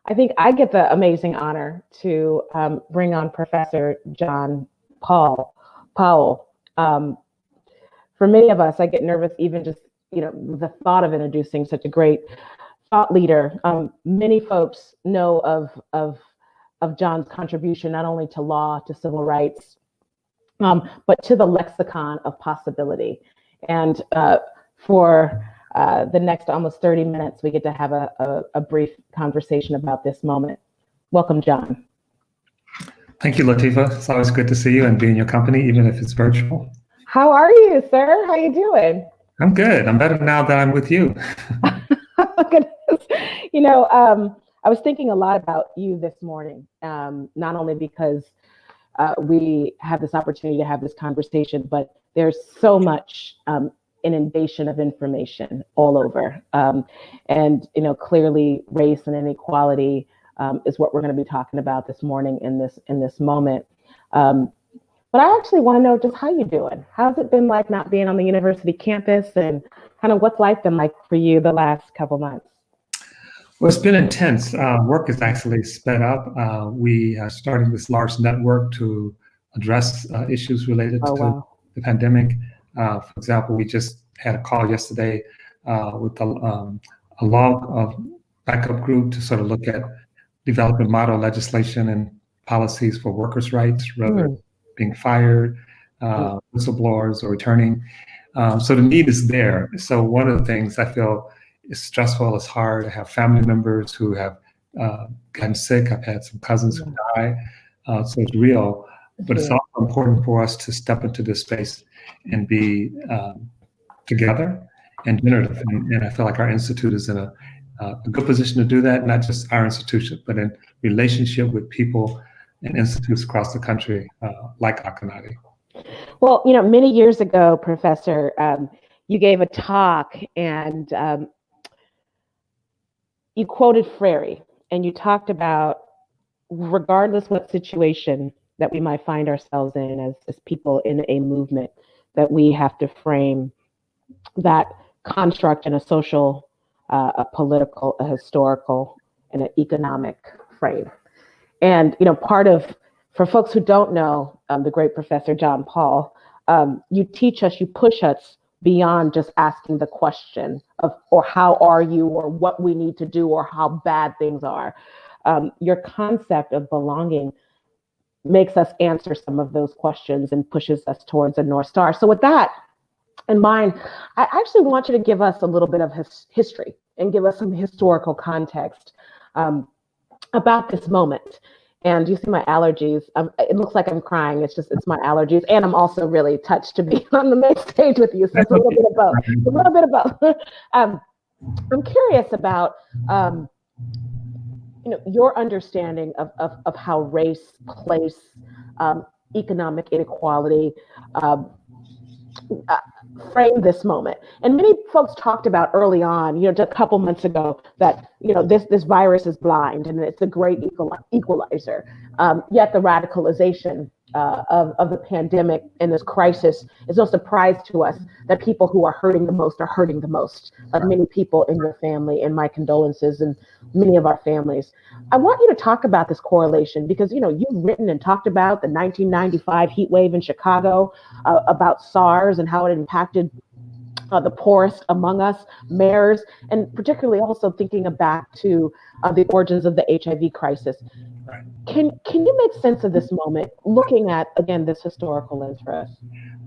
I think I get the amazing honor to bring on Professor John Powell. For many of us, I get nervous even just, the thought of introducing such a great thought leader. Many folks know of John's contribution not only to law, to civil rights, but to the lexicon of possibility. And for the next almost 30 minutes, we get to have a brief conversation about this moment. Welcome, John. Thank you, Lateefah. It's always good to see you and be in your company, even if it's virtual. How are you, sir? How you doing? I'm good. I'm better now that I'm with you. I was thinking a lot about you this morning, not only because we have this opportunity to have this conversation, but there's so much inundation of information all over. And clearly race and inequality is what we're going to be talking about this morning in this moment. But I actually want to know just how you doing. How's it been like not being on the university campus, and kind of what's life been like for you the last couple months? Well, it's been intense. Work is actually sped up. We are starting this large network to address issues related to the pandemic. For example, we just had a call yesterday with a law backup group to sort of look at developing model legislation and policies for workers' rights, whether being fired, whistleblowers, or returning. So the need is there. So one of the things I feel is stressful, it's hard. I have family members who have gotten sick. I've had some cousins who die. So it's real, but it's also important for us to step into this space and be together and generative. And I feel like our institute is in a good position to do that, not just our institution, but in relationship with people and institutes across the country, like Akonadi. Well, many years ago, Professor, you gave a talk and you quoted Freire, and you talked about, regardless what situation that we might find ourselves in as people in a movement, that we have to frame that construct in a social, a political, a historical, and an economic frame. And, for folks who don't know the great Professor John Paul, you teach us, you push us beyond just asking the question of, or how are you, or what we need to do, or how bad things are. Your concept of belonging makes us answer some of those questions and pushes us towards a North Star. So with that in mind, I actually want you to give us a little bit of history and give us some historical context about this moment. And you see my allergies. It looks like I'm crying. It's my allergies. And I'm also really touched to be on the main stage with you. So it's a little bit of both. A little bit of both. I'm curious about your understanding of how race, place, economic inequality frame this moment. And many folks talked about early on, just a couple months ago, that this virus is blind and it's a great equalizer. Yet the radicalization of the pandemic and this crisis is no surprise to us that people who are hurting the most are hurting the most. Like many people in your family, and my condolences, and many of our families. I want you to talk about this correlation because you've written and talked about the 1995 heat wave in Chicago, about SARS and how it impacted the poorest among us, mayors, and particularly also thinking back to the origins of the HIV crisis. Right. Can you make sense of this moment, looking at, again, this historical lens for us?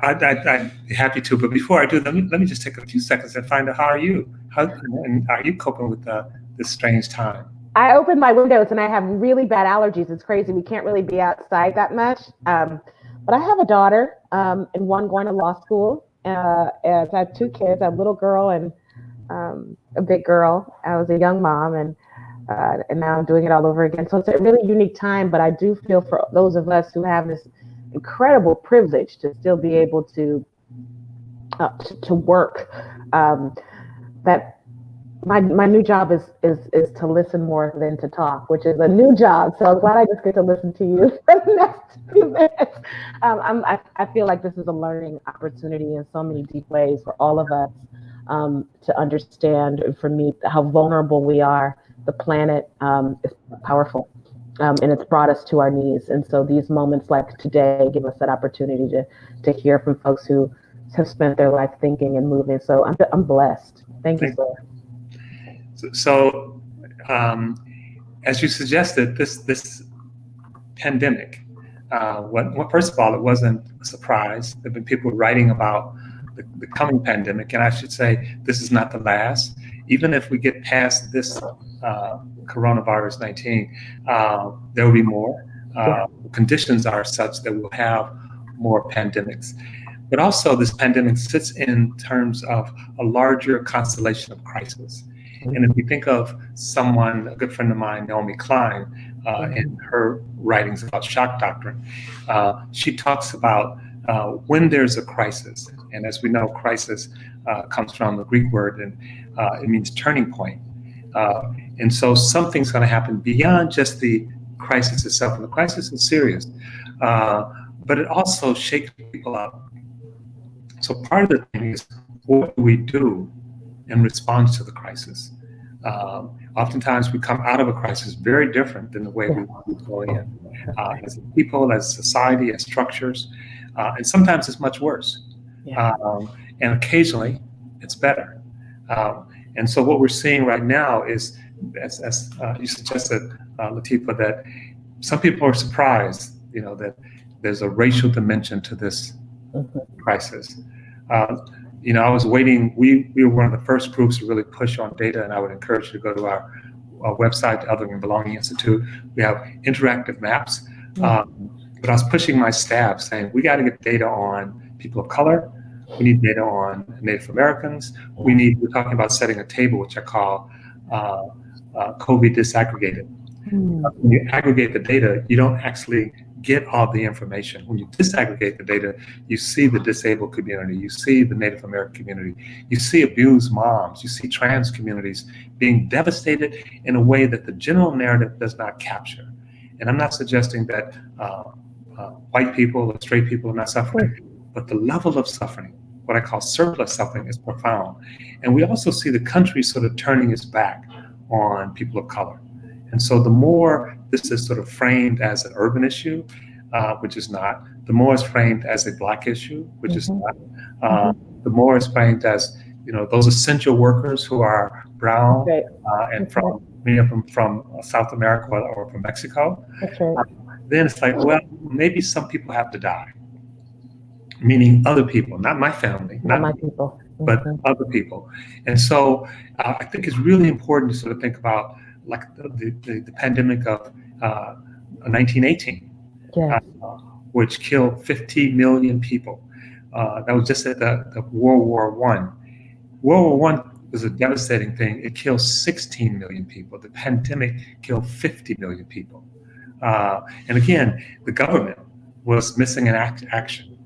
I'd be happy to, but before I do, let me just take a few seconds and find out how are you? And are you coping with this strange time? I opened my windows and I have really bad allergies. It's crazy. We can't really be outside that much. But I have a daughter and one going to law school. And I have two kids, a little girl and a big girl. I was a young mom, and now I'm doing it all over again. So it's a really unique time, but I do feel for those of us who have this incredible privilege to still be able to work, that my new job is to listen more than to talk, which is a new job. So I'm glad I just get to listen to you for the next few minutes. I feel like this is a learning opportunity in so many deep ways for all of us, to understand, and for me, how vulnerable we are the planet is powerful. And it's brought us to our knees. And so these moments like today give us that opportunity to hear from folks who have spent their life thinking and moving. So I'm blessed. Thank you, sir. So as you suggested, this pandemic, first of all, it wasn't a surprise. There have been people writing about the coming pandemic, and I should say this is not the last. Even if we get past this coronavirus 19, there will be more. Conditions are such that we'll have more pandemics. But also this pandemic sits in terms of a larger constellation of crises. And if we think of someone, a good friend of mine, Naomi Klein, in her writings about shock doctrine, she talks about when there's a crisis. And as we know, crisis comes from the Greek word, and it means turning point. And so something's going to happen beyond just the crisis itself. And the crisis is serious, but it also shakes people up. So part of the thing is, what do we do in response to the crisis? Oftentimes we come out of a crisis very different than the way we go in, as people, as society, as structures, and sometimes it's much worse. And occasionally it's better. And so what we're seeing right now is, as you suggested, Lateefah, that some people are surprised, that there's a racial dimension to this crisis. I was waiting. We were one of the first groups to really push on data, and I would encourage you to go to our website, the Greenlining Institute. We have interactive maps. But I was pushing my staff, saying we got to get data on people of color. We need data on Native Americans. We're talking about setting a table, which I call COVID disaggregated. When you aggregate the data, you don't actually get all the information. When you disaggregate the data, you see the disabled community, you see the Native American community, you see abused moms, you see trans communities being devastated in a way that the general narrative does not capture. And I'm not suggesting that white people or straight people are not suffering, but the level of suffering, what I call surplus suffering, is profound. And we also see the country sort of turning its back on people of color. And so the more this is sort of framed as an urban issue, which is not, the more it's framed as a Black issue, which is not, the more it's framed as, those essential workers who are brown and from many of them from South America or from Mexico. Then it's like, well, maybe some people have to die, meaning other people, not my family, not my people, but other people. And so I think it's really important to sort of think about like the pandemic of 1918, which killed 50 million people. That was just at the World War I. World War I was a devastating thing. It killed 16 million people. The pandemic killed 50 million people. And again, the government was missing in action.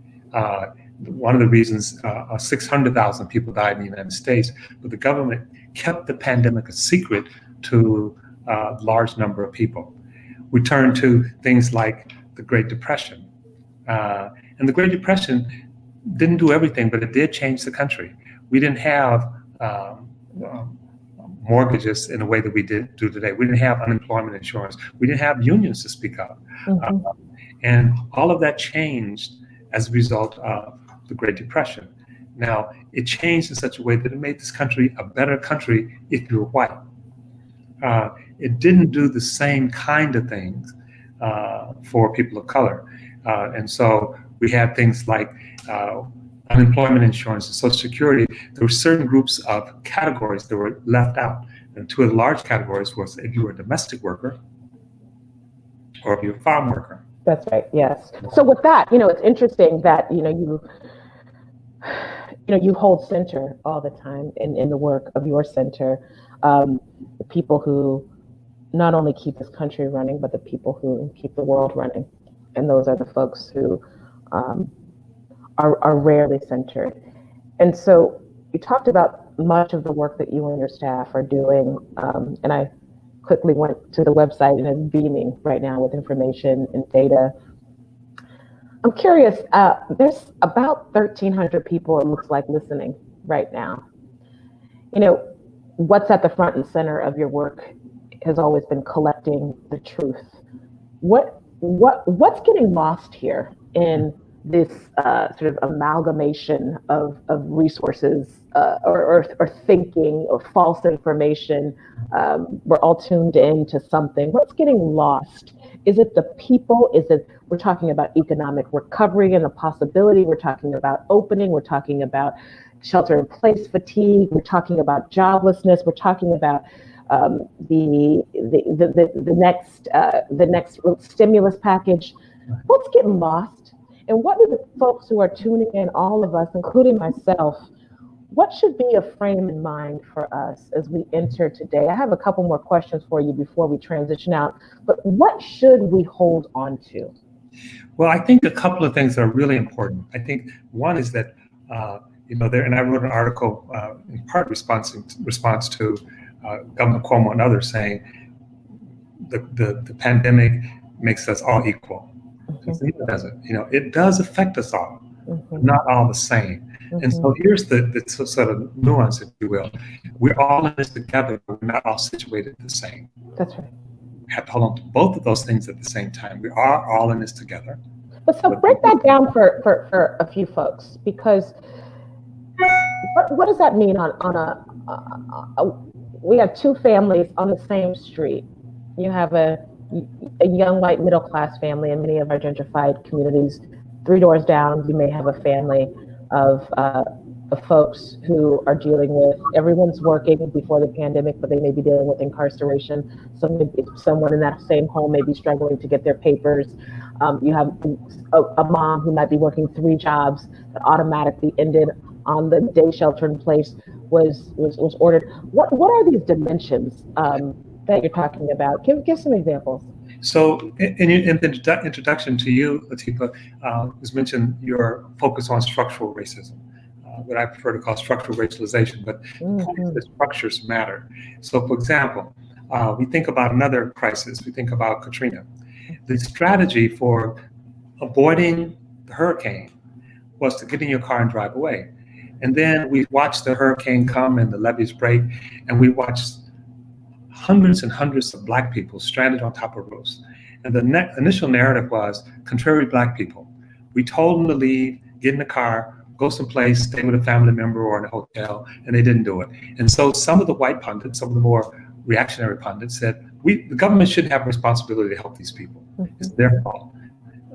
One of the reasons 600,000 people died in the United States, but the government kept the pandemic a secret to a large number of people. We turn to things like the Great Depression. And the Great Depression didn't do everything, but it did change the country. We didn't have mortgages in a way that we do today. We didn't have unemployment insurance. We didn't have unions to speak of. And all of that changed as a result of the Great Depression. Now, it changed in such a way that it made this country a better country if you were white. It didn't do the same kind of things for people of color. And so we had things like unemployment insurance and Social Security. There were certain groups of categories that were left out. And two of the large categories was if you were a domestic worker or if you were a farm worker. That's right, yes. So with that, it's interesting that, you hold center all the time in the work of your center, the people who not only keep this country running, but the people who keep the world running. And those are the folks who are rarely centered. And so you talked about much of the work that you and your staff are doing, and I quickly went to the website and it's beaming right now with information and data. I'm curious, there's about 1,300 people, it looks like, listening right now. What's at the front and center of your work has always been collecting the truth. What's getting lost here in this sort of amalgamation of resources or thinking or false information? We're all tuned into something. What's getting lost? Is it the people? Is it, we're talking about economic recovery and the possibility. We're talking about opening. We're talking about shelter in place fatigue. We're talking about joblessness. We're talking about the next stimulus package. What's getting lost? And what do the folks who are tuning in, all of us, including myself, what should be a frame in mind for us as we enter today? I have a couple more questions for you before we transition out, but what should we hold on to? Well, I think a couple of things are really important. I think one is that, and I wrote an article in part response to Governor Cuomo and others saying the pandemic makes us all equal. Mm-hmm. It doesn't. It does affect us all, mm-hmm. not all the same. Mm-hmm. And so here's the sort of nuance, if you will. We're all in this together, but we're not all situated the same. That's right. We have to hold on to both of those things at the same time. We are all in this together. But so break that down for a few folks, because what does that mean we have two families on the same street. You have a young white middle class family in many of our gentrified communities. 3 doors down, you may have a family of folks who are dealing with, everyone's working before the pandemic, but they may be dealing with incarceration. Someone in that same home may be struggling to get their papers. You have a mom who might be working 3 jobs that automatically ended on the day shelter in place was ordered. What are these dimensions that you're talking about? Give some examples. So in the introduction to you, Lateefah, was mentioned your focus on structural racism, what I prefer to call structural racialization, but mm-hmm. the point is that structures matter. So for example, we think about another crisis, we think about Katrina. The strategy for avoiding the hurricane was to get in your car and drive away. And then we watched the hurricane come and the levees break, and we watched hundreds and hundreds of Black people stranded on top of roofs. And the initial narrative was contrary Black people. We told them to leave, get in the car, go someplace, stay with a family member or in a hotel, and they didn't do it. And so some of the white pundits, some of the more reactionary pundits said, the government should have a responsibility to help these people. It's their fault.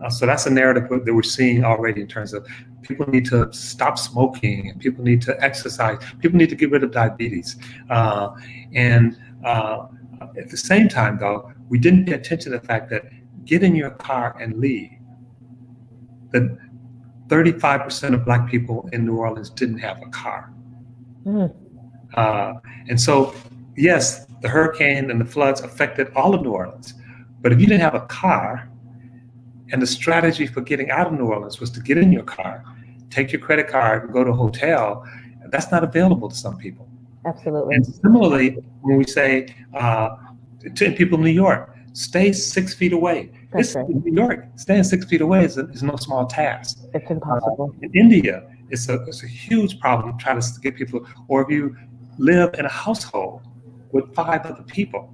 So that's a narrative that we're seeing already in terms of people need to stop smoking, and people need to exercise, people need to get rid of diabetes. And at the same time, though, we didn't pay attention to the fact that get in your car and leave. That 35% of Black people in New Orleans didn't have a car. And so, yes, the hurricane and the floods affected all of New Orleans. But if you didn't have a car, and the strategy for getting out of New Orleans was to get in your car, take your credit card, and go to a hotel, that's not available to some people. Absolutely. And similarly, when we say to people in New York, stay 6 feet away. That's right. In New York, staying 6 feet away is no small task. It's impossible. In India, it's a huge problem trying to get people, or if you live in a household with 5 other people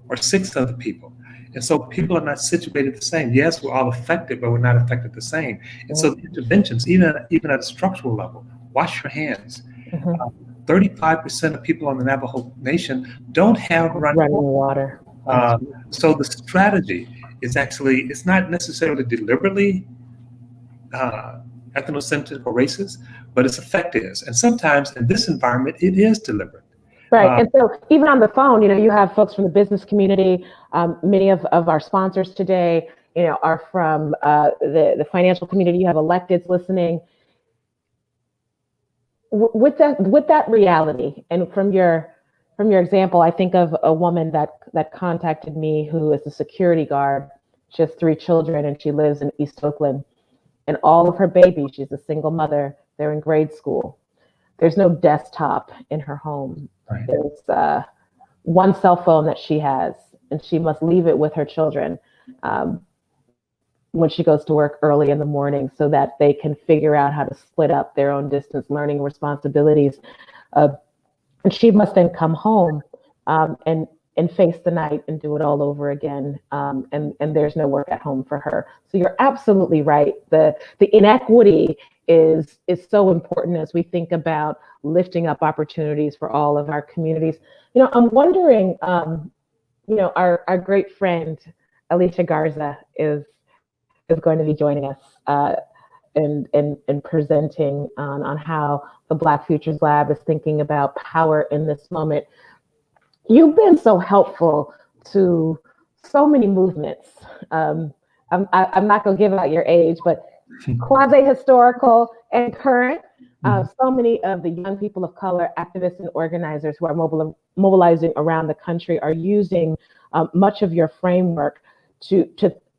or 6 other people. And so people are not situated the same. Yes, we're all affected, but we're not affected the same. And so the interventions, even at a structural level, wash your hands. 35% of people on the Navajo Nation don't have running water. So the strategy is actually, it's not necessarily deliberately ethnocentric or racist, but its effect is. And sometimes in this environment, it is deliberate. Right. And so even on the phone, you have folks from the business community. Many of our sponsors today, are from the financial community. You have electeds listening. With that reality, and from your example, I think of a woman that contacted me who is a security guard. She has 3 children and she lives in East Oakland. And all of her babies, she's a single mother, they're in grade school. There's no desktop in her home. Right. There's one cell phone that she has, and she must leave it with her children when she goes to work early in the morning so that they can figure out how to split up their own distance learning responsibilities. And she must then come home and and face the night and do it all over again. And there's no work at home for her. So you're absolutely right. The inequity is so important as we think about lifting up opportunities for all of our communities. I'm wondering, our great friend Alicia Garza is going to be joining us and presenting on how the Black Futures Lab is thinking about power in this moment. You've been so helpful to so many movements. I'm not going to give out your age, but quasi-historical and current. So many of the young people of color, activists and organizers who are mobilizing around the country are using much of your framework to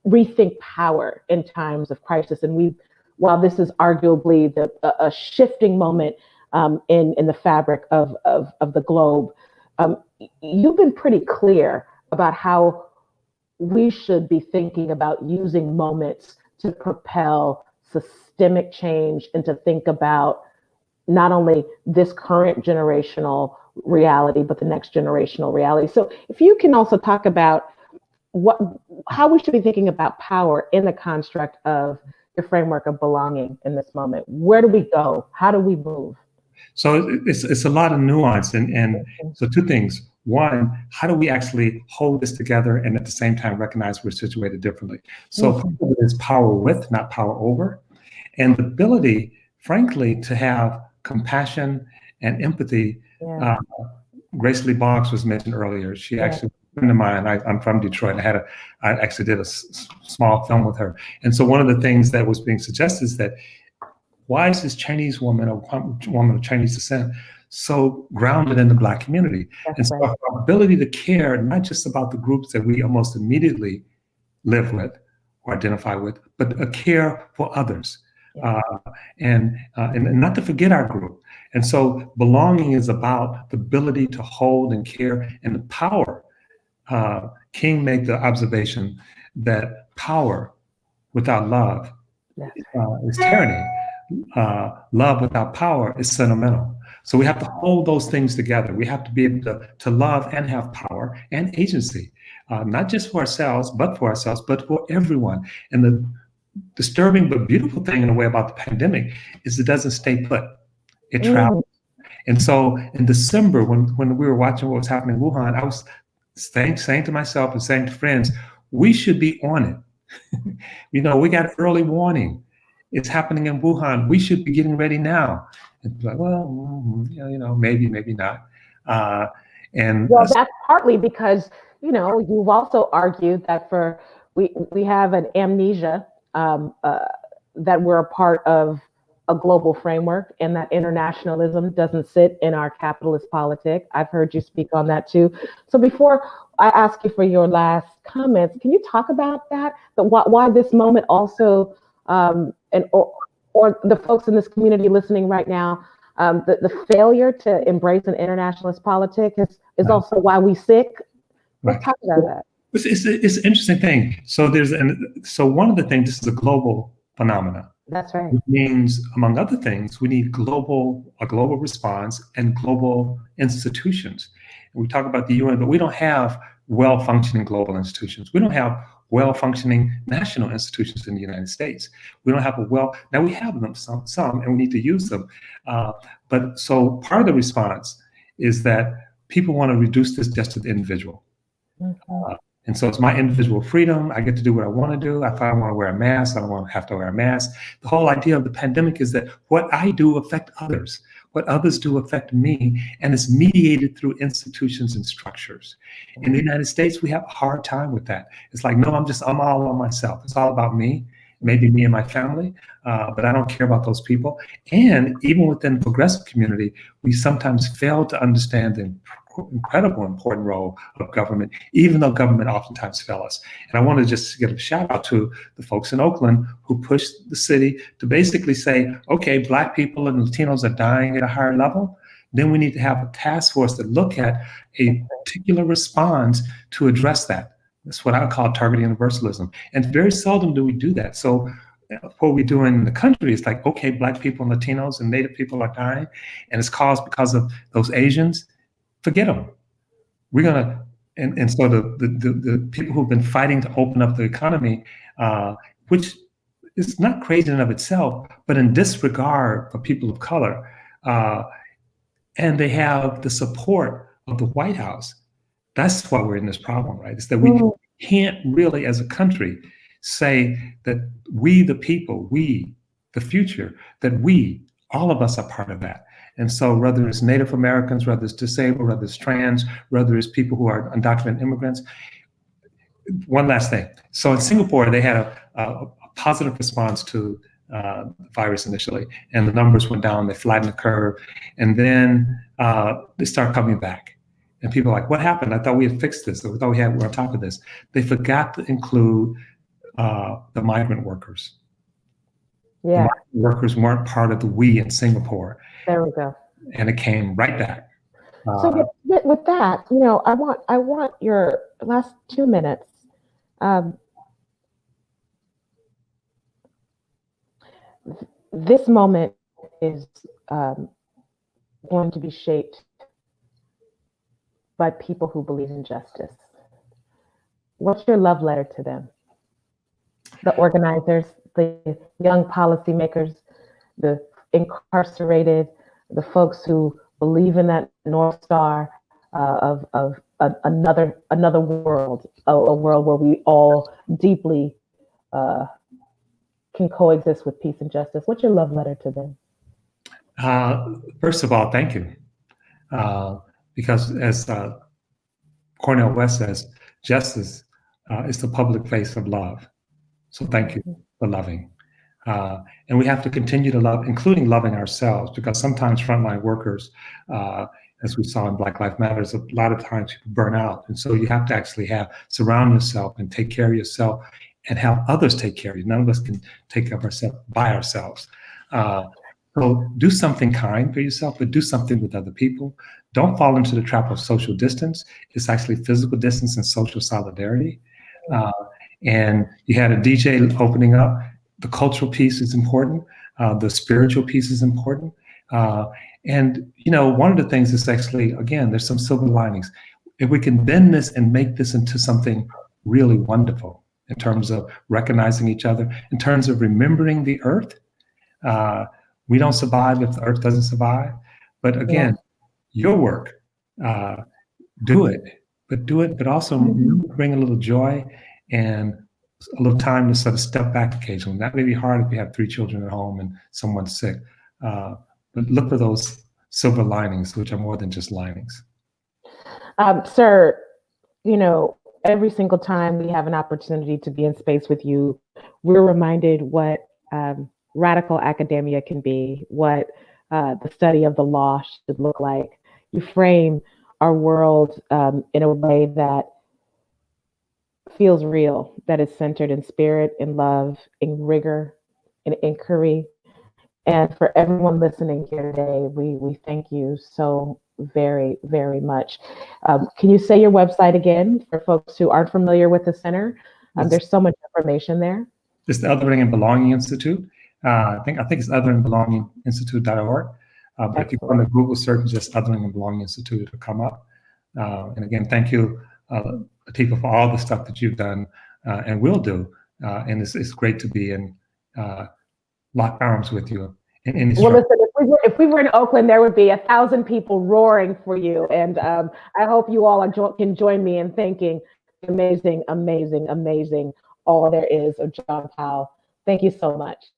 rethink power in times of crisis. And while this is arguably a shifting moment in the fabric of the globe, you've been pretty clear about how we should be thinking about using moments to propel systemic change and to think about not only this current generational reality, but the next generational reality. So if you can also talk about how we should be thinking about power in the construct of your framework of belonging in this moment. Where do we go? How do we move? So it's a lot of nuance. And so two things. One, how do we actually hold this together and at the same time recognize we're situated differently? So it's power with, not power over. And the ability, frankly, to have compassion and empathy. Yeah. Grace Lee Boggs was mentioned earlier. She actually, a friend of mine, I'm from Detroit. I actually did a small film with her. And so one of the things that was being suggested is that why is this Chinese woman, a woman of Chinese descent, so grounded in the Black community? And so our ability to care, not just about the groups that we almost immediately live with or identify with, but a care for others. And not to forget our group. And so belonging is about the ability to hold and care and the power. King made the observation that power without love is tyranny. Love without power is sentimental. So we have to hold those things together. We have to be able to love and have power and agency, not just for ourselves, but for everyone. And the disturbing but beautiful thing in a way about the pandemic is it doesn't stay put. It travels. And so in December, when we were watching what was happening in Wuhan, I was saying to myself and saying to friends, we should be on it. We got early warning. It's happening in Wuhan. We should be getting ready now. And like, well, maybe not. That's partly because, you've also argued that we have an amnesia that we're a part of a global framework and that internationalism doesn't sit in our capitalist politic. I've heard you speak on that too. So before I ask you for your last comments, can you talk about that? Why this moment also, or the folks in this community listening right now, the failure to embrace an internationalist politic is also why we sick. Let's talk about that. It's an interesting thing. So so one of the things, this is a global phenomenon. That's right. Which means, among other things, we need a global response and global institutions. And we talk about the UN, but we don't have well-functioning global institutions. We don't have well-functioning national institutions in the United States. We don't have now we have them some, and we need to use them. But so part of the response is that people want to reduce this just to the individual. And so it's my individual freedom. I get to do what I want to do. If I want to wear a mask, I don't want to have to wear a mask. The whole idea of the pandemic is that what I do affect others. What others do affect me, and it's mediated through institutions and structures. In the United States, we have a hard time with that. It's like, no, I'm all on myself. It's all about me, maybe me and my family, but I don't care about those people. And even within the progressive community, we sometimes fail to understand the incredible important role of government, even though government oftentimes fail us. And I want to just give a shout out to the folks in Oakland who pushed the city to basically say, okay, Black people and Latinos are dying at a higher level. Then we need to have a task force to look at a particular response to address that. That's what I call targeted universalism. And very seldom do we do that. So what we do in the country is like, okay, Black people and Latinos and Native people are dying, and it's caused because of those Asians. Forget them. We're going to and so the people who've been fighting to open up the economy, which is not crazy in and of itself, but in disregard for people of color, and they have the support of the White House. That's why we're in this problem, right? It's that we can't really, as a country, say that we, the people, we, the future, that we, all of us are part of that. And so whether it's Native Americans, whether it's disabled, whether it's trans, whether it's people who are undocumented immigrants. One last thing. So in Singapore, they had a positive response to the virus initially, and the numbers went down, they flattened the curve, and then they start coming back. And people are like, what happened? I thought we had fixed this. I thought we were on top of this. They forgot to include the migrant workers. Yeah. The migrant workers weren't part of the we in Singapore. There we go. And it came right back. So with that, I want your last 2 minutes. This moment is going to be shaped by people who believe in justice. What's your love letter to them? The organizers, the young policymakers, the incarcerated, the folks who believe in that North Star of another world, a world where we all deeply can coexist with peace and justice. What's your love letter to them? First of all, thank you. Because as Cornel West says, justice is the public face of love. So thank you for loving. And we have to continue to love, including loving ourselves, because sometimes frontline workers, as we saw in Black Lives Matter, a lot of times people burn out. And so you have to actually surround yourself and take care of yourself and have others take care of you. None of us can take care of ourselves by ourselves. So do something kind for yourself, but do something with other people. Don't fall into the trap of social distance. It's actually physical distance and social solidarity. And you had a DJ opening up. The cultural piece is important. The spiritual piece is important. And one of the things is actually, again, there's some silver linings. If we can bend this and make this into something really wonderful in terms of recognizing each other, in terms of remembering the earth, we don't survive if the earth doesn't survive. But again, your work, do it, but also bring a little joy and a little time to sort of step back occasionally. That may be hard if you have 3 children at home and someone's sick, but look for those silver linings, which are more than just linings. Sir, every single time we have an opportunity to be in space with you, we're reminded what radical academia can be, what the study of the law should look like. You frame our world in a way that feels real, that is centered in spirit, in love, in rigor, in inquiry. And for everyone listening here today, we thank you so very, very much. Can you say your website again for folks who aren't familiar with the center? There's so much information there. It's the Othering and Belonging Institute. I think it's otheringbelonginginstitute.org. But if you go on the Google search, just Othering and Belonging Institute, it'll come up. And again, thank you, Lateefah, for all the stuff that you've done and will do. And it's great to be in locked arms with you. Well, listen, if we were in Oakland, there would be 1,000 people roaring for you. And I hope you all can join me in thanking amazing, amazing, amazing all there is of John Powell. Thank you so much.